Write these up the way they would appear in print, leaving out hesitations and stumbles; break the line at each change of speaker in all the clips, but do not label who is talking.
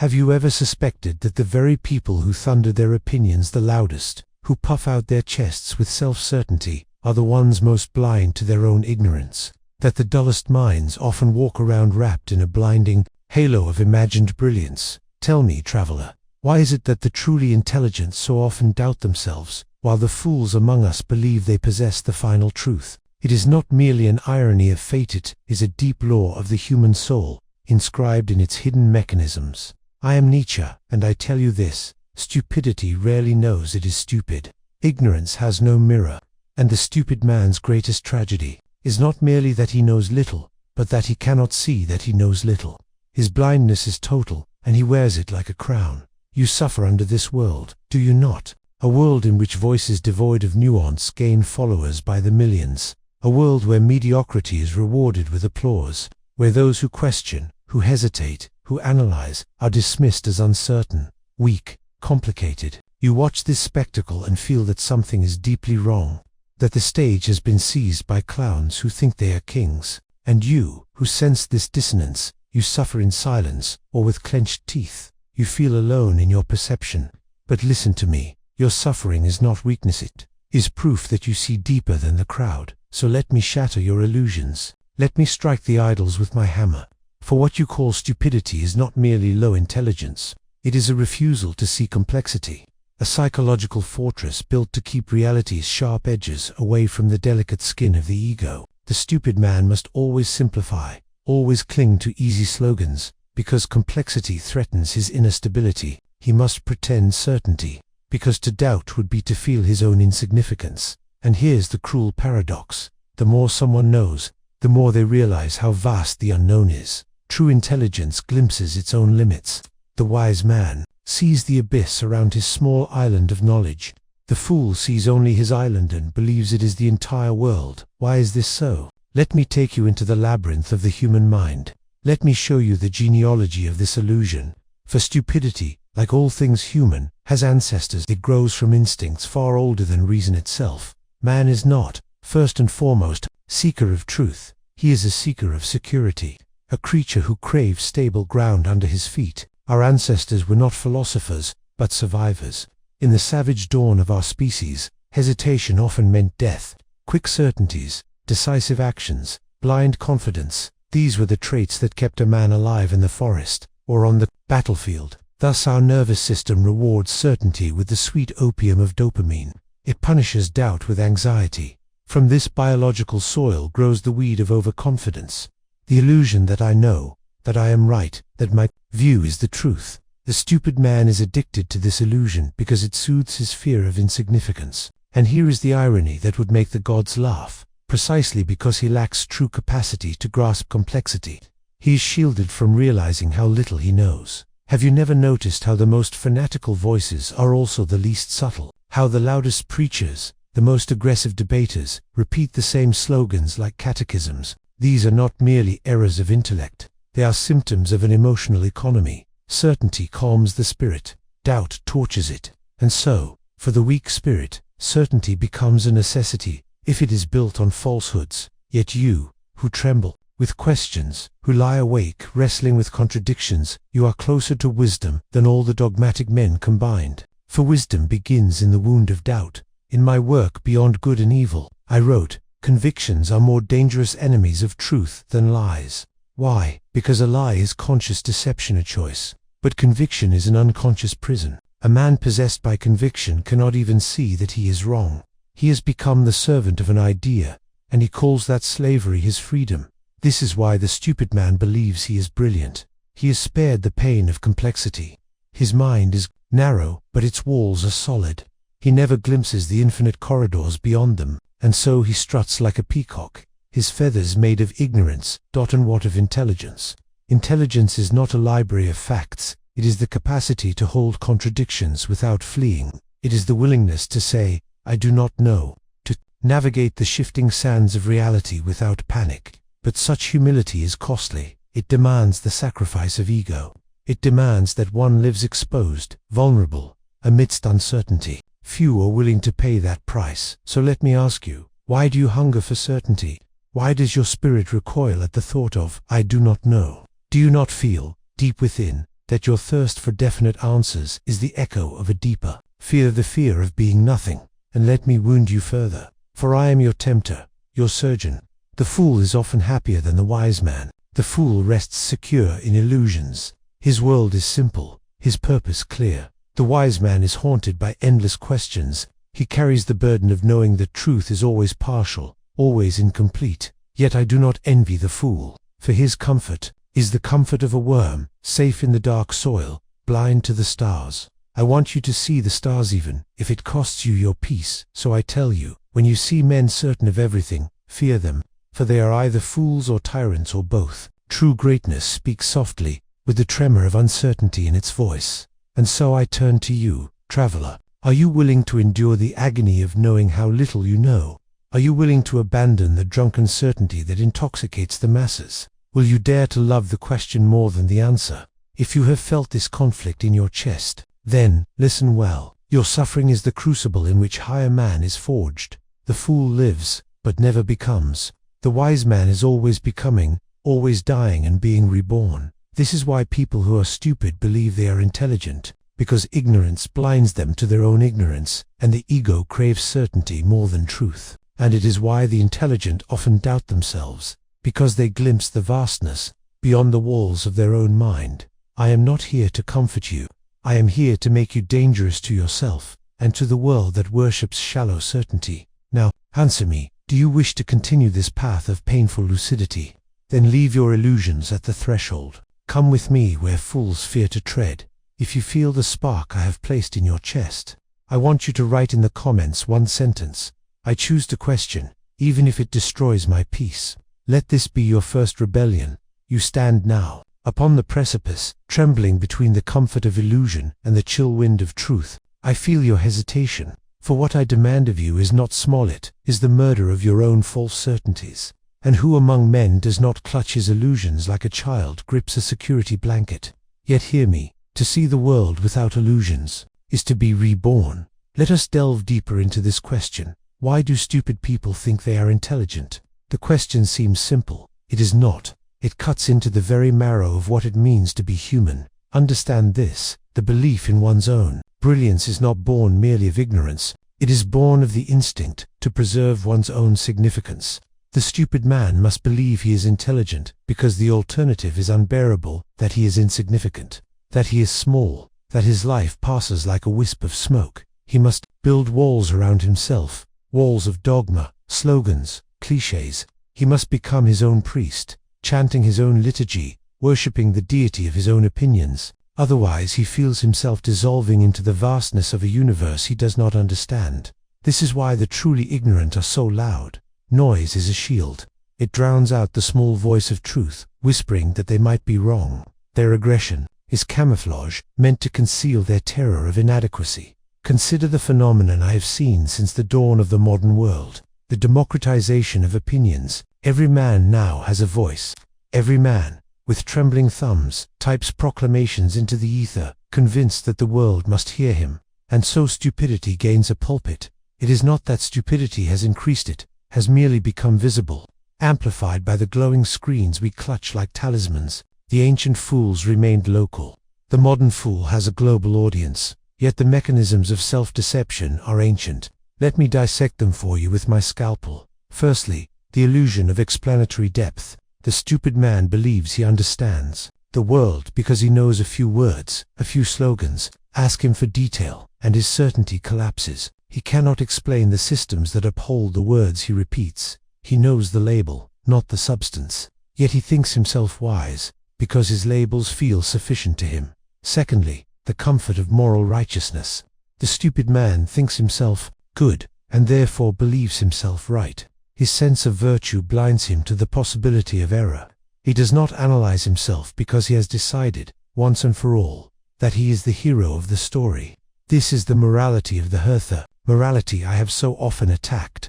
Have you ever suspected that the very people who thunder their opinions the loudest, who puff out their chests with self-certainty, are the ones most blind to their own ignorance? That the dullest minds often walk around wrapped in a blinding halo of imagined brilliance? Tell me, traveler, why is it that the truly intelligent so often doubt themselves, while the fools among us believe they possess the final truth? It is not merely an irony of fate, it is a deep law of the human soul, inscribed in its hidden mechanisms. I am Nietzsche, and I tell you this: stupidity rarely knows it is stupid. Ignorance has no mirror, and the stupid man's greatest tragedy is not merely that he knows little, but that he cannot see that he knows little. His blindness is total, and he wears it like a crown. You suffer under this world, do you not? A world in which voices devoid of nuance gain followers by the millions. A world where mediocrity is rewarded with applause, where those who question, who hesitate, who analyze, are dismissed as uncertain, weak, complicated. You watch this spectacle and feel that something is deeply wrong, that the stage has been seized by clowns who think they are kings. And you, who sense this dissonance, you suffer in silence or with clenched teeth. You feel alone in your perception. But listen to me, your suffering is not weakness, it is proof that you see deeper than the crowd. So let me shatter your illusions. Let me strike the idols with my hammer. For what you call stupidity is not merely low intelligence. It is a refusal to see complexity, a psychological fortress built to keep reality's sharp edges away from the delicate skin of the ego. The stupid man must always simplify, always cling to easy slogans, because complexity threatens his inner stability. He must pretend certainty, because to doubt would be to feel his own insignificance. And here's the cruel paradox: the more someone knows, the more they realize how vast the unknown is. True intelligence glimpses its own limits. The wise man sees the abyss around his small island of knowledge. The fool sees only his island and believes it is the entire world. Why is this so? Let me take you into the labyrinth of the human mind. Let me show you the genealogy of this illusion. For stupidity, like all things human, has ancestors. It grows from instincts far older than reason itself. Man is not, first and foremost, seeker of truth. He is a seeker of security, a creature who craves stable ground under his feet. Our ancestors were not philosophers, but survivors. In the savage dawn of our species, hesitation often meant death. Quick certainties, decisive actions, blind confidence, these were the traits that kept a man alive in the forest, or on the battlefield. Thus our nervous system rewards certainty with the sweet opium of dopamine. It punishes doubt with anxiety. From this biological soil grows the weed of overconfidence, the illusion that I know, that I am right, that my view is the truth. The stupid man is addicted to this illusion because it soothes his fear of insignificance. And here is the irony that would make the gods laugh. Precisely because he lacks true capacity to grasp complexity, he is shielded from realizing how little he knows. Have you never noticed how the most fanatical voices are also the least subtle? How the loudest preachers, the most aggressive debaters, repeat the same slogans like catechisms? These are not merely errors of intellect. They are symptoms of an emotional economy. Certainty calms the spirit, doubt tortures it. And so, for the weak spirit, certainty becomes a necessity if it is built on falsehoods. Yet you, who tremble with questions, who lie awake wrestling with contradictions, you are closer to wisdom than all the dogmatic men combined. For wisdom begins in the wound of doubt. In my work Beyond Good and Evil, I wrote, convictions are more dangerous enemies of truth than lies. Why? Because a lie is conscious deception, a choice. But conviction is an unconscious prison. A man possessed by conviction cannot even see that he is wrong. He has become the servant of an idea, and he calls that slavery his freedom. This is why the stupid man believes he is brilliant. He is spared the pain of complexity. His mind is narrow, but its walls are solid. He never glimpses the infinite corridors beyond them, and so he struts like a peacock, his feathers made of ignorance. And what of intelligence? Intelligence is not a library of facts. It is the capacity to hold contradictions without fleeing. It is the willingness to say, I do not know, to navigate the shifting sands of reality without panic. But such humility is costly. It demands the sacrifice of ego. It demands that one lives exposed, vulnerable, amidst uncertainty. Few are willing to pay that price. So let me ask you, why do you hunger for certainty? Why does your spirit recoil at the thought of, I do not know? Do you not feel, deep within, that your thirst for definite answers is the echo of a deeper fear, the fear of being nothing. And let me wound you further, for I am your tempter, your surgeon. The fool is often happier than the wise man. The fool rests secure in illusions. His world is simple, his purpose clear. The wise man is haunted by endless questions. He carries the burden of knowing that truth is always partial, always incomplete. Yet I do not envy the fool, for his comfort is the comfort of a worm, safe in the dark soil, blind to the stars. I want you to see the stars even if it costs you your peace. So I tell you, when you see men certain of everything, fear them, for they are either fools or tyrants or both. True greatness speaks softly, with the tremor of uncertainty in its voice. And so I turn to you, traveler. Are you willing to endure the agony of knowing how little you know? Are you willing to abandon the drunken certainty that intoxicates the masses? Will you dare to love the question more than the answer? If you have felt this conflict in your chest, then listen well. Your suffering is the crucible in which higher man is forged. The fool lives, but never becomes. The wise man is always becoming, always dying and being reborn. This is why people who are stupid believe they are intelligent, because ignorance blinds them to their own ignorance, and the ego craves certainty more than truth. And it is why the intelligent often doubt themselves, because they glimpse the vastness beyond the walls of their own mind. I am not here to comfort you. I am here to make you dangerous to yourself, and to the world that worships shallow certainty. Now, answer me, do you wish to continue this path of painful lucidity? Then leave your illusions at the threshold. Come with me where fools fear to tread. If you feel the spark I have placed in your chest, I want you to write in the comments one sentence. I choose to question, even if it destroys my peace. Let this be your first rebellion. You stand now upon the precipice, trembling between the comfort of illusion and the chill wind of truth. I feel your hesitation, for what I demand of you is not small, it is the murder of your own false certainties. And who among men does not clutch his illusions like a child grips a security blanket? Yet hear me, to see the world without illusions is to be reborn. Let us delve deeper into this question. Why do stupid people think they are intelligent? The question seems simple. It is not. It cuts into the very marrow of what it means to be human. Understand this: the belief in one's own brilliance is not born merely of ignorance. It is born of the instinct to preserve one's own significance. The stupid man must believe he is intelligent because the alternative is unbearable, that he is insignificant, that he is small, that his life passes like a wisp of smoke. He must build walls around himself, walls of dogma, slogans, clichés. He must become his own priest, chanting his own liturgy, worshipping the deity of his own opinions. Otherwise he feels himself dissolving into the vastness of a universe he does not understand. This is why the truly ignorant are so loud. Noise is a shield. It drowns out the small voice of truth, whispering that they might be wrong. Their aggression is camouflage, meant to conceal their terror of inadequacy. Consider the phenomenon I have seen since the dawn of the modern world. The democratization of opinions. Every man now has a voice. Every man, with trembling thumbs, types proclamations into the ether, convinced that the world must hear him. And so stupidity gains a pulpit. It is not that stupidity has increased, it has merely become visible, amplified by the glowing screens we clutch like talismans. The ancient fools remained local. The modern fool has a global audience. Yet the mechanisms of self-deception are ancient. Let me dissect them for you with my scalpel. Firstly, the illusion of explanatory depth. The stupid man believes he understands the world because he knows a few words, a few slogans. Ask him for detail, and his certainty collapses. He cannot explain the systems that uphold the words he repeats. He knows the label, not the substance. Yet he thinks himself wise, because his labels feel sufficient to him. Secondly, the comfort of moral righteousness. The stupid man thinks himself good, and therefore believes himself right. His sense of virtue blinds him to the possibility of error. He does not analyze himself because he has decided, once and for all, that he is the hero of the story. This is the morality of the Hertha, morality I have so often attacked.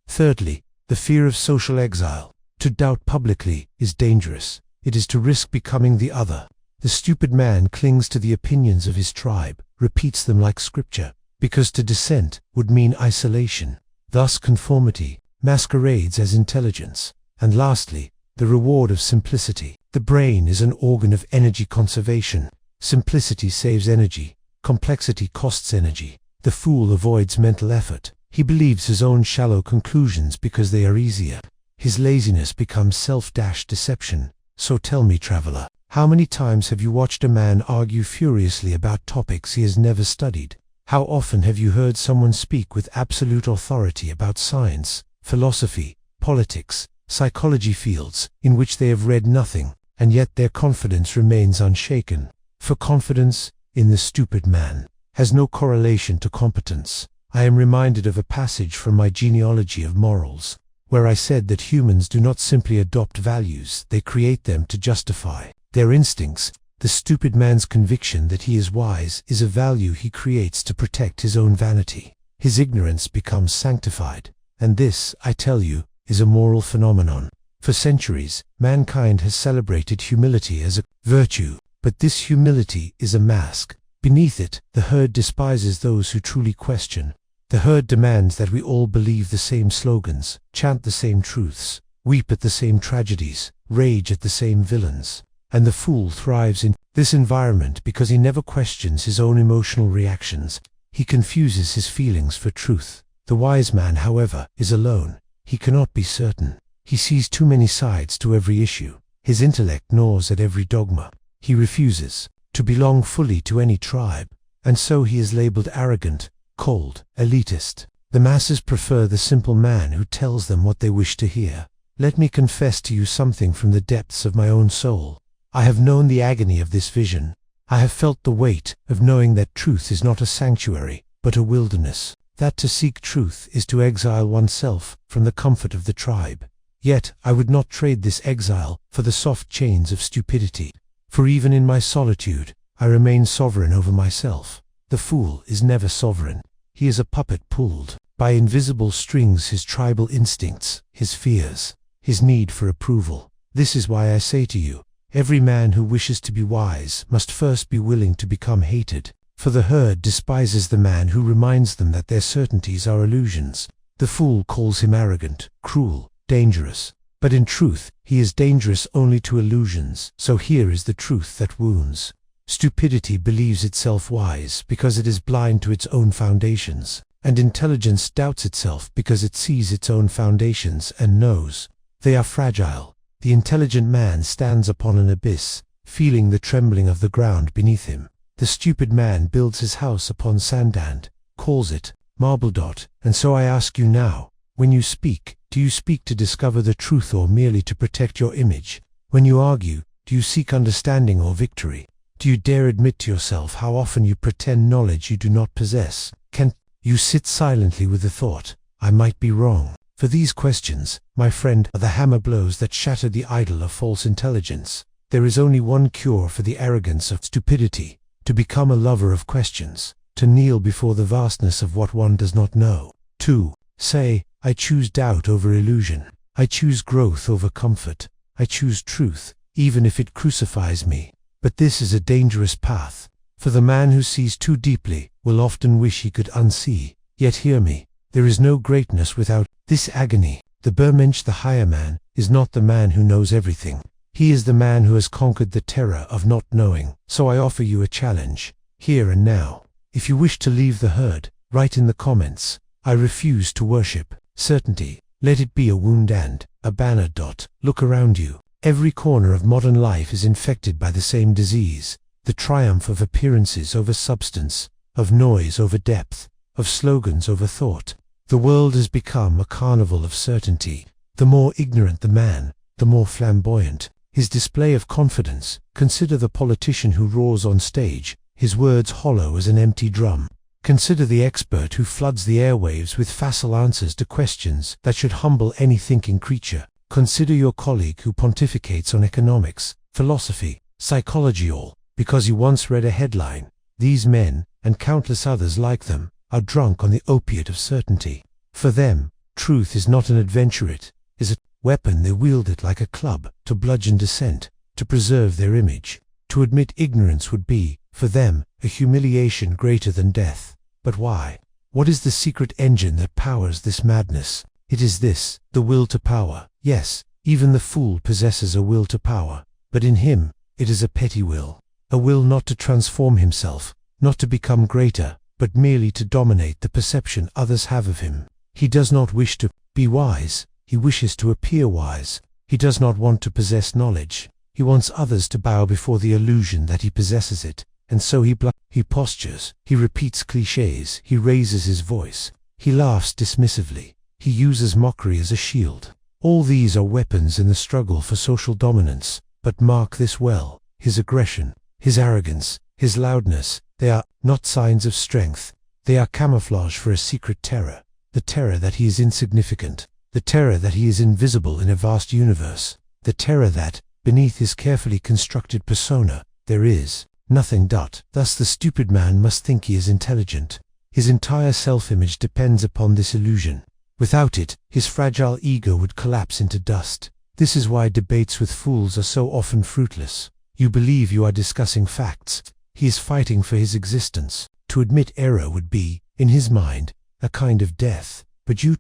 Thirdly, the fear of social exile. To doubt publicly is dangerous. It is to risk becoming the other. The stupid man clings to the opinions of his tribe, repeats them like scripture, because to dissent would mean isolation. Thus conformity masquerades as intelligence. And lastly, the reward of simplicity. The brain is an organ of energy conservation. Simplicity saves energy. Complexity costs energy. The fool avoids mental effort. He believes his own shallow conclusions because they are easier. His laziness becomes self-deception. So tell me, traveler, how many times have you watched a man argue furiously about topics he has never studied? How often have you heard someone speak with absolute authority about science, philosophy, politics, psychology, fields in which they have read nothing, and yet their confidence remains unshaken? For confidence in the stupid man has no correlation to competence. I am reminded of a passage from my genealogy of morals, where I said that humans do not simply adopt values, they create them to justify their instincts. The stupid man's conviction that he is wise is a value he creates to protect his own vanity. His ignorance becomes sanctified, and this, I tell you, is a moral phenomenon. For centuries, mankind has celebrated humility as a virtue, but this humility is a mask. Beneath it, the herd despises those who truly question. The herd demands that we all believe the same slogans, chant the same truths, weep at the same tragedies, rage at the same villains. And the fool thrives in this environment because he never questions his own emotional reactions. He confuses his feelings for truth. The wise man, however, is alone. He cannot be certain. He sees too many sides to every issue. His intellect gnaws at every dogma. He refuses to belong fully to any tribe, and so he is labeled arrogant, cold, elitist. The masses prefer the simple man who tells them what they wish to hear. Let me confess to you something from the depths of my own soul. I have known the agony of this vision. I have felt the weight of knowing that truth is not a sanctuary, but a wilderness, that to seek truth is to exile oneself from the comfort of the tribe. Yet I would not trade this exile for the soft chains of stupidity. For even in my solitude, I remain sovereign over myself. The fool is never sovereign. He is a puppet pulled by invisible strings, his tribal instincts, his fears, his need for approval. This is why I say to you, every man who wishes to be wise must first be willing to become hated. For the herd despises the man who reminds them that their certainties are illusions. The fool calls him arrogant, cruel, dangerous. But in truth, he is dangerous only to illusions. So here is the truth that wounds. Stupidity believes itself wise because it is blind to its own foundations, and intelligence doubts itself because it sees its own foundations and knows they are fragile. The intelligent man stands upon an abyss, feeling the trembling of the ground beneath him. The stupid man builds his house upon sand and calls it marble. And so I ask you now, when you speak, do you speak to discover the truth or merely to protect your image? When you argue, do you seek understanding or victory? Do you dare admit to yourself how often you pretend knowledge you do not possess? Can you sit silently with the thought, I might be wrong? For these questions, my friend, are the hammer blows that shatter the idol of false intelligence. There is only one cure for the arrogance of stupidity: to become a lover of questions, to kneel before the vastness of what one does not know. 2. Say, I choose doubt over illusion. I choose growth over comfort. I choose truth, even if it crucifies me. But this is a dangerous path, for the man who sees too deeply will often wish he could unsee. Yet hear me, there is no greatness without this agony. The Bermensch, the higher man, is not the man who knows everything. He is the man who has conquered the terror of not knowing. So I offer you a challenge, here and now. If you wish to leave the herd, write in the comments, I refuse to worship certainty. Let it be a wound and a banner. Look around you. Every corner of modern life is infected by the same disease, the triumph of appearances over substance, of noise over depth, of slogans over thought. The world has become a carnival of certainty. The more ignorant the man, the more flamboyant his display of confidence. Consider the politician who roars on stage, his words hollow as an empty drum. Consider the expert who floods the airwaves with facile answers to questions that should humble any thinking creature. Consider your colleague who pontificates on economics, philosophy, psychology, all because he once read a headline. These men, and countless others like them, are drunk on the opiate of certainty. For them, truth is not an adventure, it is a weapon. They wield it like a club, to bludgeon dissent, to preserve their image. To admit ignorance would be, for them, a humiliation greater than death. But why? What is the secret engine that powers this madness? It is this, the will to power. Yes, even the fool possesses a will to power, but in him, it is a petty will. a will not to transform himself, not to become greater, but merely to dominate the perception others have of him. He does not wish to be wise, he wishes to appear wise. He does not want to possess knowledge, he wants others to bow before the illusion that he possesses it, and so he postures, he repeats clichés, he raises his voice, he laughs dismissively, he uses mockery as a shield. All these are weapons in the struggle for social dominance, but mark this well, his aggression, his arrogance, his loudness, they are not signs of strength, they are camouflage for a secret terror, the terror that he is insignificant, the terror that he is invisible in a vast universe, the terror that, beneath his carefully constructed persona, there is nothing. Thus the stupid man must think he is intelligent. His entire self-image depends upon this illusion. Without it, his fragile ego would collapse into dust. This is why debates with fools are so often fruitless. You believe you are discussing facts. He is fighting for his existence. To admit error would be, in his mind, a kind of death. But you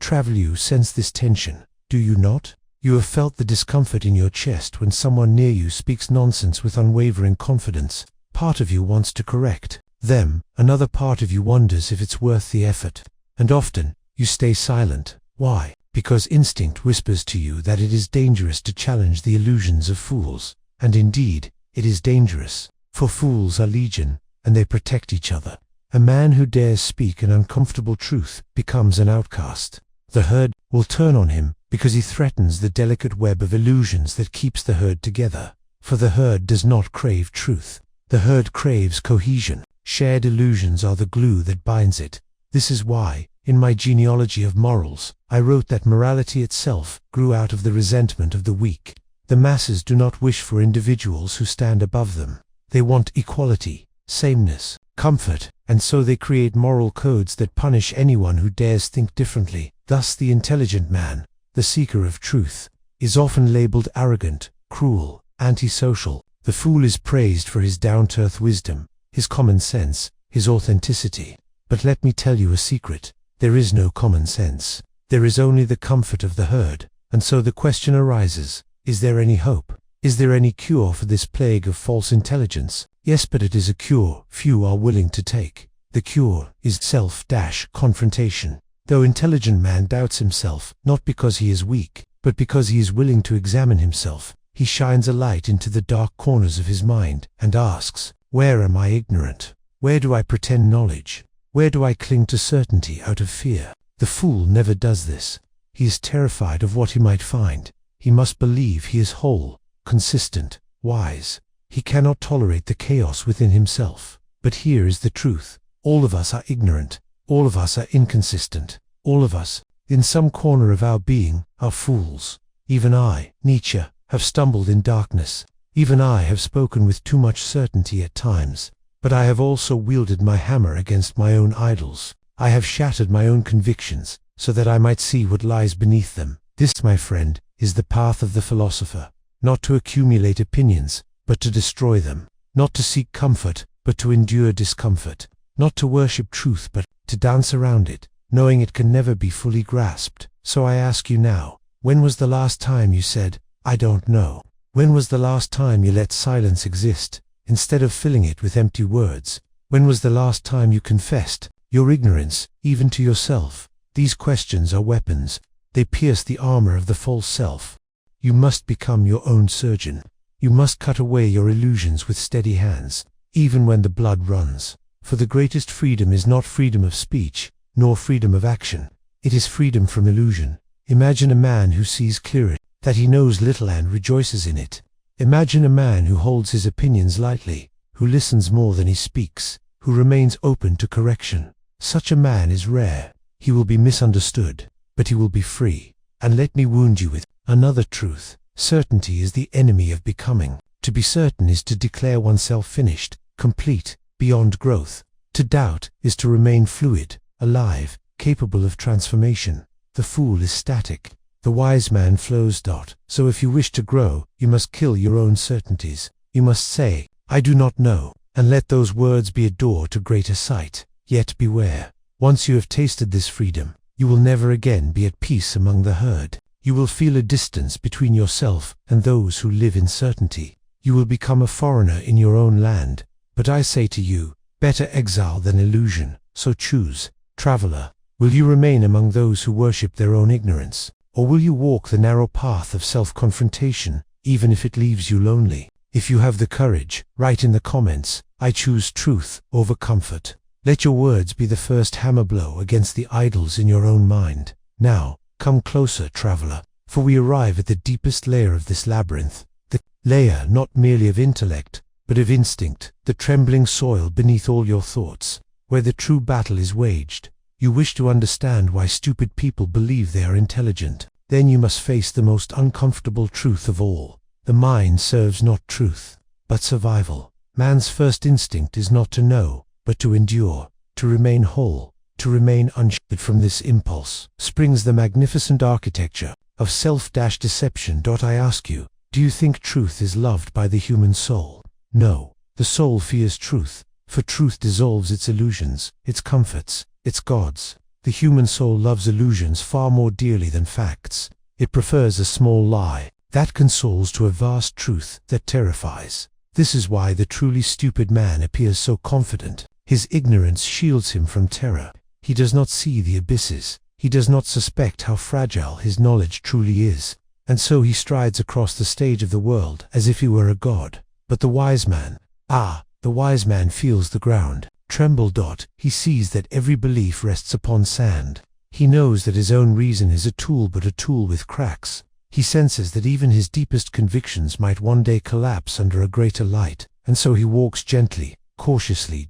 sense this tension, do you not? You have felt the discomfort in your chest when someone near you speaks nonsense with unwavering confidence. Part of you wants to correct them, another part of you wonders if it's worth the effort. And often, you stay silent. Why? Because instinct whispers to you that it is dangerous to challenge the illusions of fools. And indeed, it is dangerous, for fools are legion, and they protect each other. A man who dares speak an uncomfortable truth becomes an outcast. The herd will turn on him because he threatens the delicate web of illusions that keeps the herd together. For the herd does not crave truth. The herd craves cohesion. Shared illusions are the glue that binds it. This is why, in my genealogy of morals, I wrote that morality itself grew out of the resentment of the weak. The masses do not wish for individuals who stand above them. They want equality, sameness, comfort, and so they create moral codes that punish anyone who dares think differently. Thus the intelligent man, the seeker of truth, is often labeled arrogant, cruel, antisocial. The fool is praised for his down-to-earth wisdom, his common sense, his authenticity. But let me tell you a secret, there is no common sense. There is only the comfort of the herd. And so the question arises, is there any hope? Is there any cure for this plague of false intelligence? Yes, but it is a cure few are willing to take. The cure is self-confrontation. Though intelligent man doubts himself, not because he is weak, but because he is willing to examine himself, he shines a light into the dark corners of his mind and asks, where am I ignorant? Where do I pretend knowledge? Where do I cling to certainty out of fear? The fool never does this. He is terrified of what he might find. He must believe he is whole, consistent, wise. He cannot tolerate the chaos within himself. But here is the truth. All of us are ignorant. All of us are inconsistent. All of us, in some corner of our being, are fools. Even I, Nietzsche, have stumbled in darkness. Even I have spoken with too much certainty at times. But I have also wielded my hammer against my own idols. I have shattered my own convictions, so that I might see what lies beneath them. This, my friend, is the path of the philosopher. Not to accumulate opinions, but to destroy them. Not to seek comfort, but to endure discomfort. Not to worship truth, but to dance around it, knowing it can never be fully grasped. So I ask you now, when was the last time you said, I don't know? When was the last time you let silence exist, instead of filling it with empty words? When was the last time you confessed your ignorance, even to yourself? These questions are weapons. They pierce the armor of the false self. You must become your own surgeon. You must cut away your illusions with steady hands, even when the blood runs. For the greatest freedom is not freedom of speech, nor freedom of action. It is freedom from illusion. Imagine a man who sees clearly, that he knows little and rejoices in it. Imagine a man who holds his opinions lightly, who listens more than he speaks, who remains open to correction. Such a man is rare. He will be misunderstood, but he will be free. And let me wound you with another truth. Certainty is the enemy of becoming. To be certain is to declare oneself finished, complete, beyond growth. To doubt is to remain fluid, alive, capable of transformation. The fool is static. The wise man flows. So if you wish to grow, you must kill your own certainties. You must say, I do not know, and let those words be a door to greater sight. Yet beware. Once you have tasted this freedom, you will never again be at peace among the herd. You will feel a distance between yourself and those who live in certainty. You will become a foreigner in your own land. But I say to you, better exile than illusion. So choose, traveler. Will you remain among those who worship their own ignorance? Or will you walk the narrow path of self-confrontation, even if it leaves you lonely? If you have the courage, write in the comments, I choose truth over comfort. Let your words be the first hammer blow against the idols in your own mind. Now, come closer, traveler, for we arrive at the deepest layer of this labyrinth. The layer not merely of intellect, but of instinct, the trembling soil beneath all your thoughts, where the true battle is waged. You wish to understand why stupid people believe they are intelligent. Then you must face the most uncomfortable truth of all. The mind serves not truth, but survival. Man's first instinct is not to know, but to endure, to remain whole, to remain unshattered. From this impulse springs the magnificent architecture of self-deception. I ask you, do you think truth is loved by the human soul? No, the soul fears truth, for truth dissolves its illusions, its comforts, its gods. The human soul loves illusions far more dearly than facts. It prefers a small lie that consoles to a vast truth that terrifies. This is why the truly stupid man appears so confident. His ignorance shields him from terror. He does not see the abysses. He does not suspect how fragile his knowledge truly is. And so he strides across the stage of the world as if he were a god. But the wise man, the wise man feels the ground tremble. He sees that every belief rests upon sand. He knows that his own reason is a tool, but a tool with cracks. He senses that even his deepest convictions might one day collapse under a greater light, and so he walks gently, cautiously.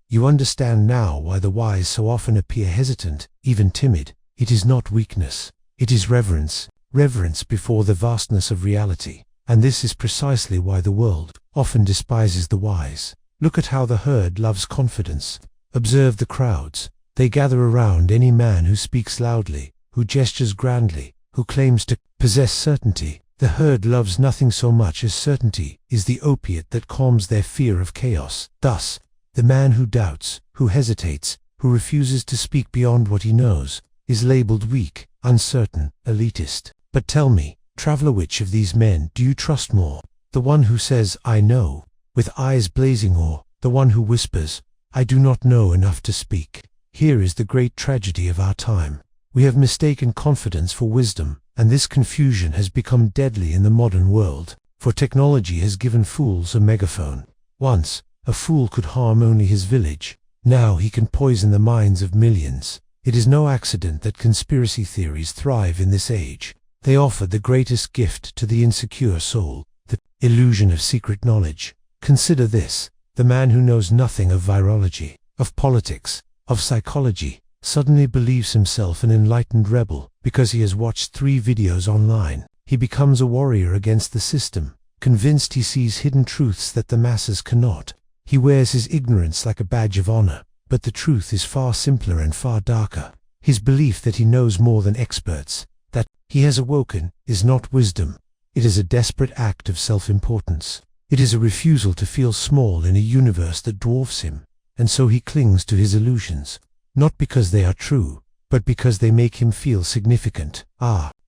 You understand now why the wise so often appear hesitant, even timid. It is not weakness. It is reverence, reverence before the vastness of reality. And this is precisely why the world often despises the wise. Look at how the herd loves confidence. Observe the crowds. They gather around any man who speaks loudly, who gestures grandly, who claims to possess certainty. The herd loves nothing so much as certainty is the opiate that calms their fear of chaos. Thus, the man who doubts, who hesitates, who refuses to speak beyond what he knows, is labeled weak, uncertain, elitist. But tell me, traveler, which of these men do you trust more? The one who says, I know, with eyes blazing, or the one who whispers, I do not know enough to speak? Here is the great tragedy of our time. We have mistaken confidence for wisdom, and this confusion has become deadly in the modern world, for technology has given fools a megaphone. Once, a fool could harm only his village. Now he can poison the minds of millions. It is no accident that conspiracy theories thrive in this age. They offer the greatest gift to the insecure soul, the illusion of secret knowledge. Consider this: the man who knows nothing of virology, of politics, of psychology, suddenly believes himself an enlightened rebel because he has watched 3 videos online. He becomes a warrior against the system, convinced he sees hidden truths that the masses cannot. He wears his ignorance like a badge of honor, but the truth is far simpler and far darker. His belief that he knows more than experts, that he has awoken, is not wisdom. It is a desperate act of self-importance. It is a refusal to feel small in a universe that dwarfs him, and so he clings to his illusions, not because they are true, but because they make him feel significant.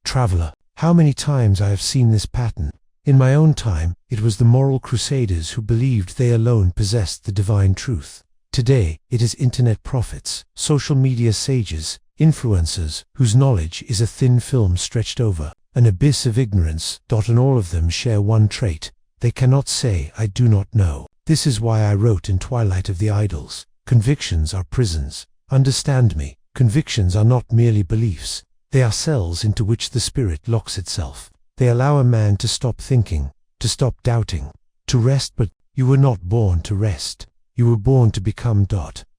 Traveler, how many times I have seen this pattern. In my own time, it was the moral crusaders who believed they alone possessed the divine truth. Today, it is internet prophets, social media sages, influencers, whose knowledge is a thin film stretched over an abyss of ignorance. And all of them share one trait: they cannot say, I do not know. This is why I wrote in Twilight of the Idols, convictions are prisons. Understand me, convictions are not merely beliefs. They are cells into which the spirit locks itself. They allow a man to stop thinking, to stop doubting, to rest. But you were not born to rest. You were born to become.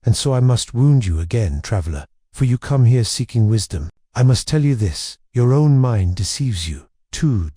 And so I must wound you again, traveler, for you come here seeking wisdom. I must tell you this: your own mind deceives you. Do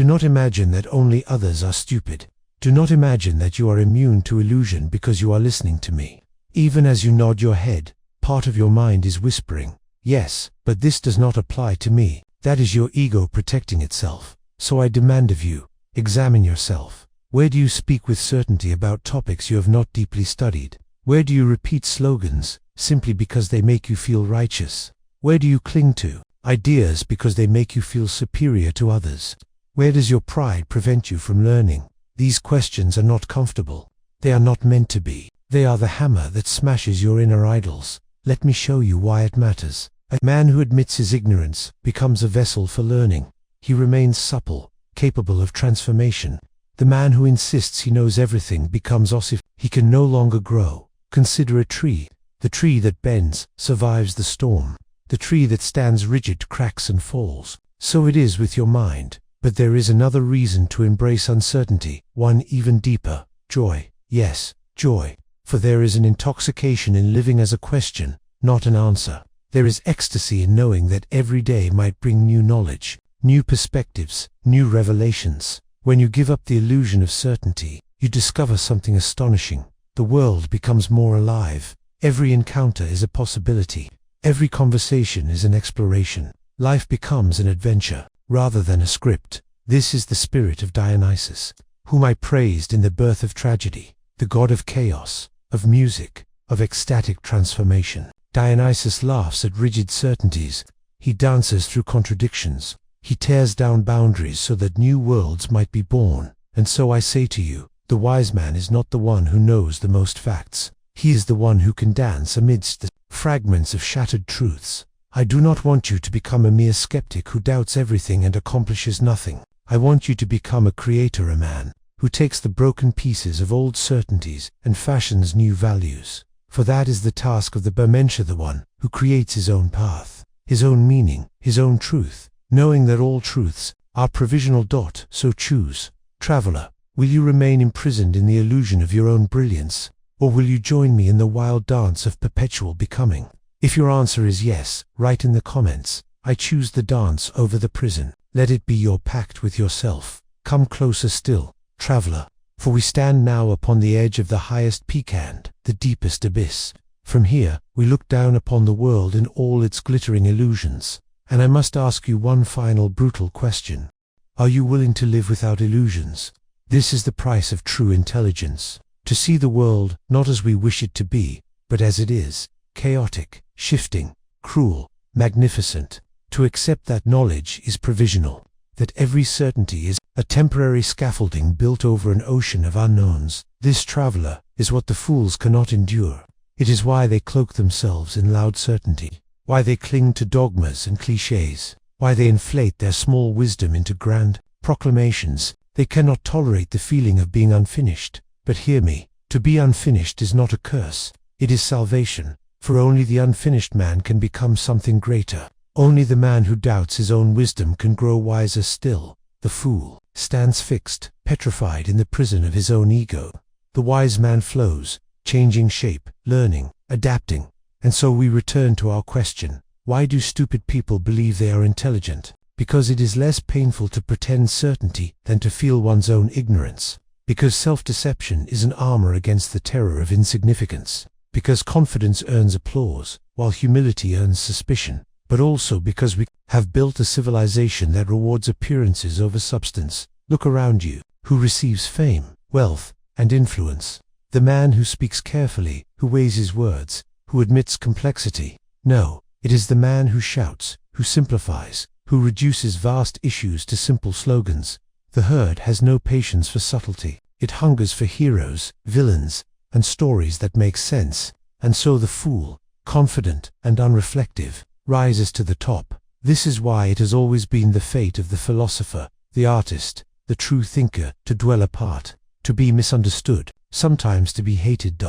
not imagine that only others are stupid. Do not imagine that you are immune to illusion because you are listening to me. Even as you nod your head, part of your mind is whispering, yes, but this does not apply to me. That is your ego protecting itself. So I demand of you, examine yourself. Where do you speak with certainty about topics you have not deeply studied? Where do you repeat slogans simply because they make you feel righteous? Where do you cling to ideas because they make you feel superior to others? Where does your pride prevent you from learning? These questions are not comfortable. They are not meant to be. They are the hammer that smashes your inner idols. Let me show you why it matters. A man who admits his ignorance becomes a vessel for learning. He remains supple, capable of transformation. The man who insists he knows everything becomes ossif. He can no longer grow. Consider a tree. The tree that bends survives the storm. The tree that stands rigid cracks and falls. So it is with your mind. But there is another reason to embrace uncertainty, one even deeper: joy. Yes, joy. For there is an intoxication in living as a question, not an answer. There is ecstasy in knowing that every day might bring new knowledge, new perspectives, new revelations. When you give up the illusion of certainty, you discover something astonishing. The world becomes more alive. Every encounter is a possibility. Every conversation is an exploration. Life becomes an adventure, rather than a script. This is the spirit of Dionysus, whom I praised in the birth of tragedy, the god of chaos, of music, of ecstatic transformation. Dionysus laughs at rigid certainties. He dances through contradictions. He tears down boundaries so that new worlds might be born. And so I say to you, the wise man is not the one who knows the most facts. He is the one who can dance amidst the fragments of shattered truths. I do not want you to become a mere skeptic who doubts everything and accomplishes nothing. I want you to become a creator, a man who takes the broken pieces of old certainties and fashions new values. For that is the task of the Bermenscher, the one who creates his own path, his own meaning, his own truth, knowing that all truths are provisional. So choose, traveler, will you remain imprisoned in the illusion of your own brilliance, or will you join me in the wild dance of perpetual becoming? If your answer is yes, write in the comments, I choose the dance over the prison. Let it be your pact with yourself. Come closer still, traveler, for we stand now upon the edge of the highest peak and the deepest abyss. From here, we look down upon the world in all its glittering illusions. And I must ask you one final brutal question. Are you willing to live without illusions? This is the price of true intelligence. To see the world not as we wish it to be, but as it is, chaotic, shifting, cruel, magnificent. To accept that knowledge is provisional, that every certainty is a temporary scaffolding built over an ocean of unknowns. This, traveler, is what the fools cannot endure. It is why they cloak themselves in loud certainty, why they cling to dogmas and clichés, why they inflate their small wisdom into grand proclamations. They cannot tolerate the feeling of being unfinished. But hear me, to be unfinished is not a curse, it is salvation, for only the unfinished man can become something greater. Only the man who doubts his own wisdom can grow wiser still. The fool stands fixed, petrified in the prison of his own ego. The wise man flows, changing shape, learning, adapting. And so we return to our question: why do stupid people believe they are intelligent? Because it is less painful to pretend certainty than to feel one's own ignorance. Because self-deception is an armor against the terror of insignificance. Because confidence earns applause, while humility earns suspicion. But also because we have built a civilization that rewards appearances over substance. Look around you. Who receives fame, wealth, and influence? The man who speaks carefully, who weighs his words, who admits complexity? No, it is the man who shouts, who simplifies, who reduces vast issues to simple slogans. The herd has no patience for subtlety. It hungers for heroes, villains, and stories that make sense. And so the fool, confident and unreflective, rises to the top. This is why it has always been the fate of the philosopher, the artist, the true thinker, to dwell apart, to be misunderstood, sometimes to be hated.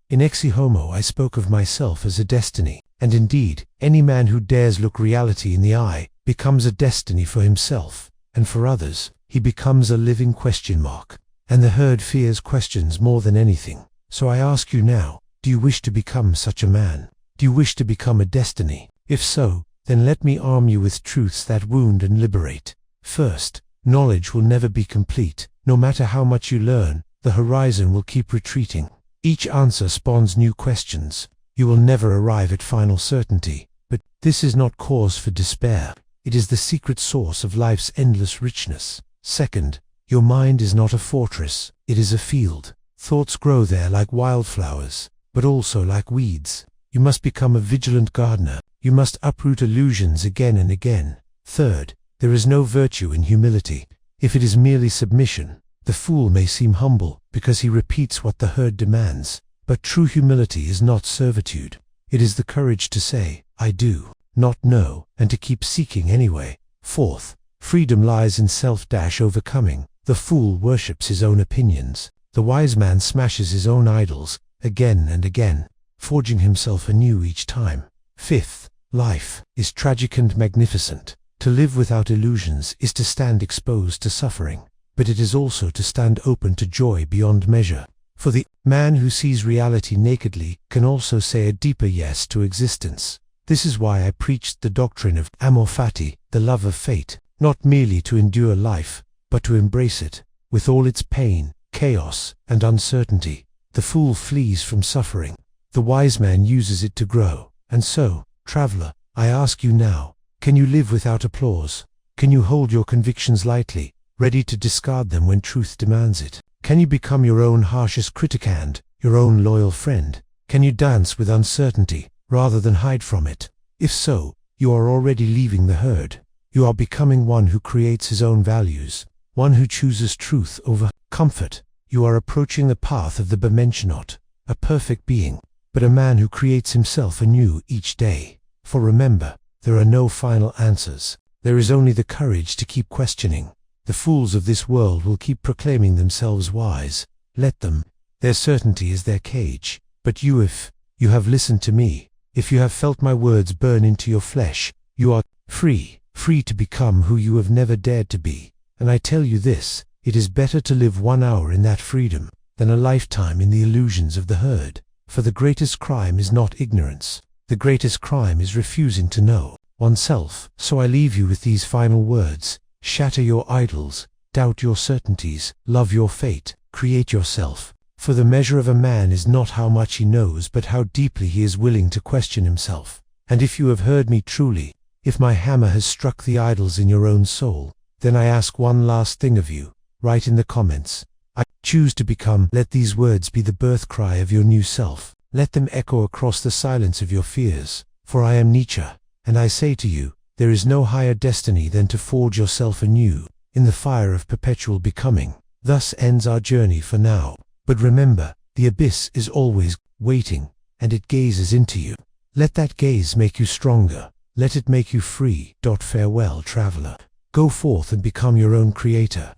In Exe Homo I spoke of myself as a destiny, and indeed, any man who dares look reality in the eye becomes a destiny for himself, and for others, he becomes a living question mark. And the herd fears questions more than anything. So I ask you now, do you wish to become such a man? Do you wish to become a destiny? If so, then let me arm you with truths that wound and liberate. First, knowledge will never be complete. No matter how much you learn, the horizon will keep retreating. Each answer spawns new questions. You will never arrive at final certainty. But this is not cause for despair. It is the secret source of life's endless richness. Second, your mind is not a fortress. It is a field. Thoughts grow there like wildflowers, but also like weeds. You must become a vigilant gardener. You must uproot illusions again and again. Third, there is no virtue in humility. If it is merely submission, the fool may seem humble because he repeats what the herd demands. But true humility is not servitude. It is the courage to say, I do not know, and to keep seeking anyway. Fourth, freedom lies in self-overcoming. The fool worships his own opinions. The wise man smashes his own idols again and again, forging himself anew each time. Fifth, life is tragic and magnificent. To live without illusions is to stand exposed to suffering, but it is also to stand open to joy beyond measure. For the man who sees reality nakedly can also say a deeper yes to existence. This is why I preached the doctrine of amor fati, the love of fate, not merely to endure life, but to embrace it, with all its pain, chaos, and uncertainty. The fool flees from suffering. The wise man uses it to grow. And so, traveler, I ask you now, can you live without applause? Can you hold your convictions lightly, ready to discard them when truth demands it? Can you become your own harshest critic and your own loyal friend? Can you dance with uncertainty rather than hide from it? If so, you are already leaving the herd. You are becoming one who creates his own values, one who chooses truth over comfort. You are approaching the path of the Bemensch, not a perfect being, but a man who creates himself anew each day. For remember, there are no final answers. There is only the courage to keep questioning. The fools of this world will keep proclaiming themselves wise. Let them. Their certainty is their cage. But you, if you have listened to me, if you have felt my words burn into your flesh, you are free, free to become who you have never dared to be. And I tell you this, it is better to live 1 hour in that freedom than a lifetime in the illusions of the herd. For the greatest crime is not ignorance. The greatest crime is refusing to know oneself. So I leave you with these final words. Shatter your idols, doubt your certainties, love your fate, create yourself. For the measure of a man is not how much he knows, but how deeply he is willing to question himself. And if you have heard me truly, if my hammer has struck the idols in your own soul, then I ask one last thing of you. Write in the comments, I choose to become. Let these words be the birth cry of your new self. Let them echo across the silence of your fears. For I am Nietzsche, and I say to you, there is no higher destiny than to forge yourself anew in the fire of perpetual becoming. Thus ends our journey for now. But remember, the abyss is always waiting, and it gazes into you. Let that gaze make you stronger. Let it make you free. Farewell, traveler. Go forth and become your own creator.